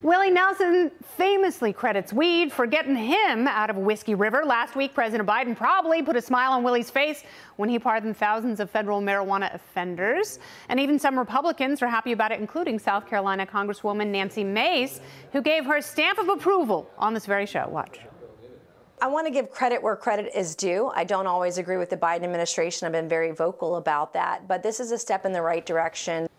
Willie Nelson famously credits weed for getting him out of Whiskey River. Last week, President Biden probably put a smile on Willie's face when he pardoned thousands of federal marijuana offenders. And even some Republicans are happy about it, including South Carolina Congresswoman Nancy Mace, who gave her stamp of approval on this very show. Watch. I want to give credit where credit is due. I don't always agree with the Biden administration. I've been very vocal about that. But this is a step in the right direction.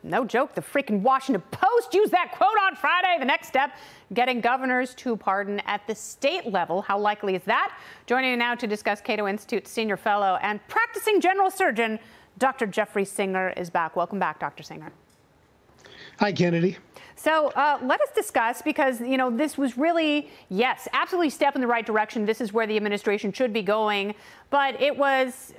No joke, the freaking Washington Post used that quote on Friday. The next step, getting governors to pardon at the state level. How likely is that? Joining me now to discuss, Cato Institute senior fellow and practicing general surgeon, Dr. Jeffrey Singer is back. Welcome back, Dr. Singer. Hi, Kennedy. So let us discuss, because, you know, this was really, yes, absolutely a step in the right direction. This is where the administration should be going. But it was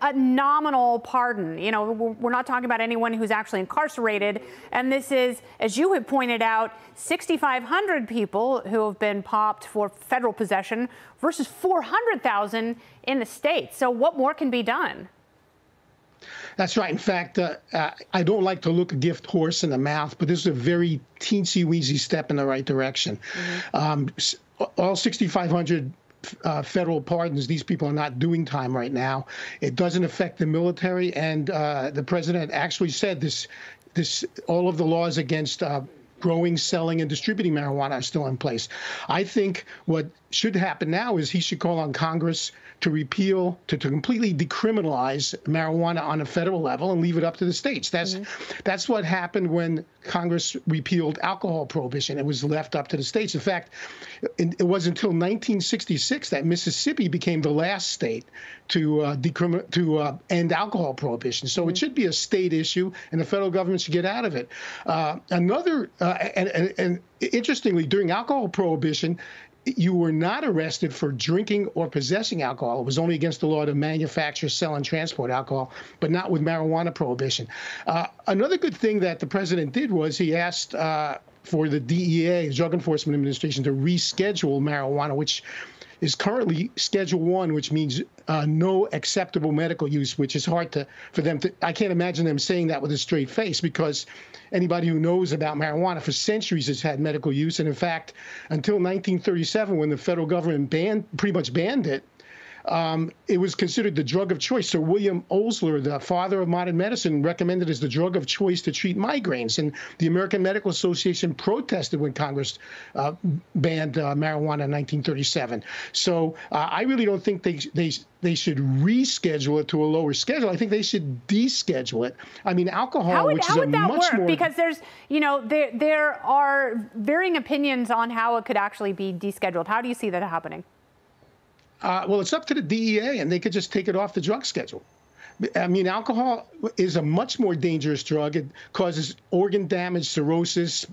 a nominal pardon. You know, we're not talking about anyone who's actually incarcerated. And this is, as you have pointed out, 6,500 people who have been popped for federal possession versus 400,000 in the state. So what more can be done? That's right. In fact, I don't like to look a gift horse in the mouth, but this is a very teensy-weensy step in the right direction. Mm-hmm. All 6,500 federal pardons, these people are not doing time right now. It doesn't affect the military, and the president actually said all of the laws against growing, selling, and distributing marijuana are still in place. I think what should happen now is he should call on Congress to repeal, to completely decriminalize marijuana on a federal level and leave it up to the states. That's what happened when Congress repealed alcohol prohibition. It was left up to the states. In fact, it was until 1966 that Mississippi became the last state to end alcohol prohibition. So it should be a state issue, and the federal government should get out of it. And interestingly, during alcohol prohibition, you were not arrested for drinking or possessing alcohol. It was only against the law to manufacture, sell, and transport alcohol, but not with marijuana prohibition. Another good thing that the president did was he asked for the DEA, the Drug Enforcement Administration, to reschedule marijuana, which is currently Schedule 1, which means no acceptable medical use, which is hard for them to. I can't imagine them saying that with a straight face, because anybody who knows about marijuana for centuries has had medical use. And in fact, until 1937, when the federal government pretty much banned it, it was considered the drug of choice. Sir William Osler, the father of modern medicine, recommended it as the drug of choice to treat migraines. And the American Medical Association protested when Congress banned marijuana in 1937. So I really don't think they should reschedule it to a lower schedule. I think they should deschedule it. I mean, alcohol, which is a much more... How would that work? Because there's, you know, there are varying opinions on how it could actually be descheduled. How do you see that happening? Well, it's up to the DEA, and they could just take it off the drug schedule. I mean, alcohol is a much more dangerous drug. It causes organ damage, cirrhosis,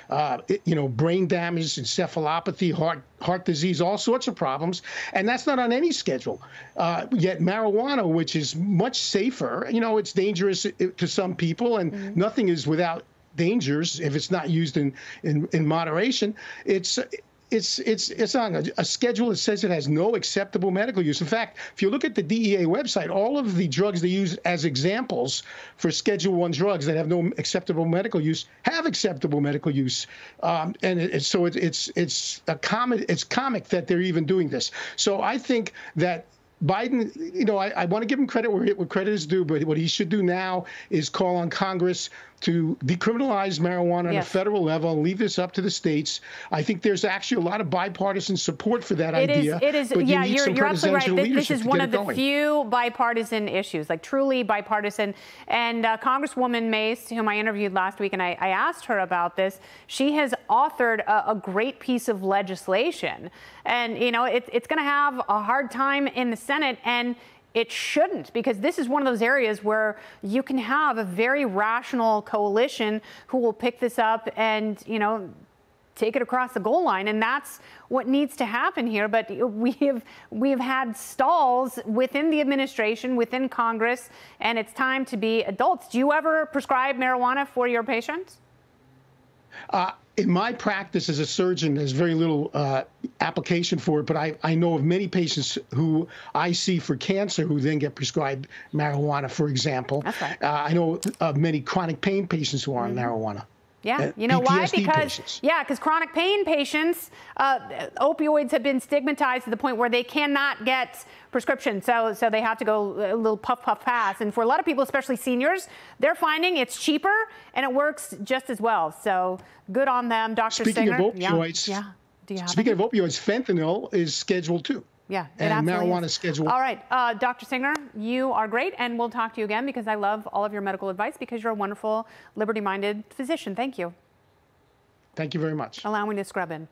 brain damage, encephalopathy, heart disease, all sorts of problems. And that's not on any schedule. Yet marijuana, which is much safer, you know, it's dangerous to some people, and nothing is without dangers if it's not used in moderation. It's on a schedule that says it has no acceptable medical use. In fact, if you look at the DEA website, all of the drugs they use as examples for Schedule 1 drugs that have no acceptable medical use have acceptable medical use. So it's comic that they're even doing this. So I think that Biden, you know, I want to give him credit where credit is due, but what he should do now is call on Congress to decriminalize marijuana on a federal level and leave this up to the states. I think there's actually a lot of bipartisan support for that idea. It is. Yeah, you're absolutely right. This is one of the few bipartisan issues, like truly bipartisan. And Congresswoman Mace, whom I interviewed last week, and I asked her about this, she has authored a great piece of legislation. And, you know, it's going to have a hard time in the Senate, and it shouldn't, because this is one of those areas where you can have a very rational coalition who will pick this up and, you know, take it across the goal line. And that's what needs to happen here. But we have had stalls within the administration, within Congress, and it's time to be adults. Do you ever prescribe marijuana for your patients? In my practice as a surgeon, there's very little application for it, but I know of many patients who I see for cancer who then get prescribed marijuana, for example. That's right. I know of many chronic pain patients who are on marijuana. Yeah, you know why? PTSD Because patients. because chronic pain patients, opioids have been stigmatized to the point where they cannot get prescriptions. So they have to go a little puff pass. And for a lot of people, especially seniors, they're finding it's cheaper and it works just as well. So good on them, Dr. Singer. Speaking of opioids, Do you have speaking of opioids, fentanyl is Schedule 2. Yeah, and marijuana is Schedule. All right, Dr. Singer, you are great, and we'll talk to you again because I love all of your medical advice because you're a wonderful, liberty-minded physician. Thank you. Thank you very much. Allowing me to scrub in.